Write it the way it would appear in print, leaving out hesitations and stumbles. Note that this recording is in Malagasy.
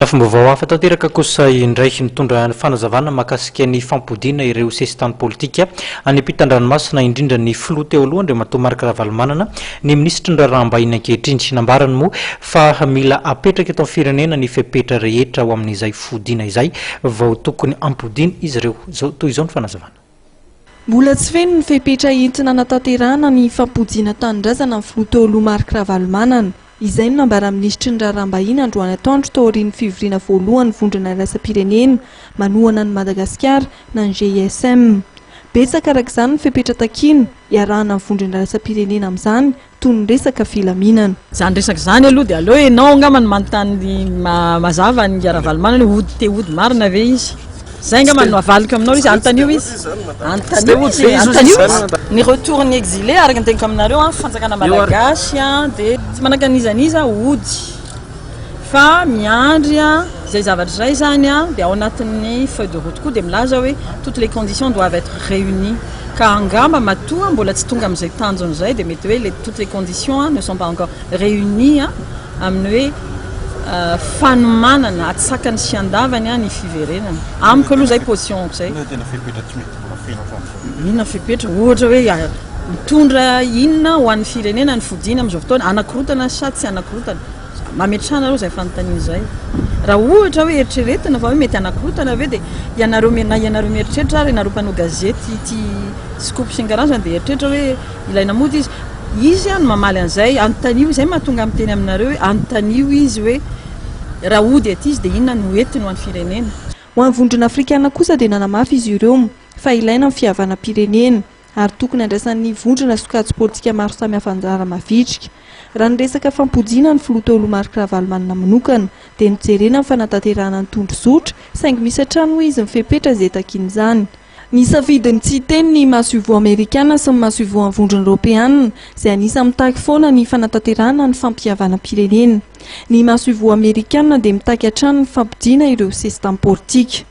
Fomba vaoafa tanteraka kosa indray nitondra fanazavana mahakasika ny fampodiana ireo sesitany politika any ampitan-dranomasina indrindra ny filoha teo aloha Andriamatoa Marc Ravalomanana ny ministra ndrarahambahiny ankehitriny sy nambarany moa fa mila apetraka eto amin'ny firenena ny fepetra rehetra ao amin'izay fodiana izay vao tokony ampodiana izy ireo toy izao ny fanazavana. Mbola tsy feno ny fepetra entina natanterahana ny fampodiana tanindrazana amin'ny filoha teo aloha Marc Ravalomanana. Izay no nambara ministra ny ndrarahambahiny Androany Atoandro tao aorian'ny fivoriana voalohany vondrona iraisam-pirenena manohana ny Madagasikara na ny GISM. Betsaka araka izany ny fepetra takino iarahana ny vondrona iraisam-pirenena amin'izany toy ny resaka filaminana. Zany resaka zany aloha dia aleo ianao angamba ny manontany mazava ny Ravalomanana hody te hody marina ve izy. Zay angamba no avaliko aminao izy antanio izy. Ny retour ny exilé araka ny teniko aminareo fanjakana malagasy dia tsy manakanizaniza hody fa miandry zay zavatra zay zany dia ao anatin'ny feuille de route koa dia milaza hoe toutes les conditions doivent être réunies ka angamba matoa mbola tsy tonga amin'izay tanjony zay dia mety hoe toutes les conditions ne sont pas encore réunies amin'ny hoe fanomanana atsakany sy andavany ny fiverenana amiko aloha zay position zay inona fepetra ohatra hoe mitondra inona ho an'ny firenena ny fodiana amin'izao fotoana anakorotana sa tsy anakorotana mametrahana aloha zay fanontaniana zay raha ohatra hoe eritreretina fa hoe mety anakorotana ve dia ianareo mieritreritra ary ianareo mpanao gazety ty scoop sy ny karazany dia eritreritra hoe ilaina mody izy no mamaly an'izay antanio izay mahatonga amin'ny teny aminareo hoe antanio izy hoe raha ody aty izy dia inona no entiny ho an'ny firenena. Ho an'ny vondrona afrikana kosa dia nanamafy izy ireo fa ilaina ny fihavanam-pirenena ary tokony andraisan'ny vondrona sokajy politika maro samihafa anjara mavitrika. Raha ny resaka fampodiana ny filoha teo aloha Marc Ravalomanana manokana dia nijerena ny fanatanterahana ny tondrozotra saingy misy hatrany izy mifepetra izay takin'izany. Nisafidiny tsy teny ny mahasuvo amerikana sy ny mahasuvo amin'ny vondrona europeana izay anisa mitaky foana ny fanatanterahana ny fampihavanam-pirenena. Ny mahasuvo amerikana dia mitaky hatrany ny fampidiana ireo sesitany politika.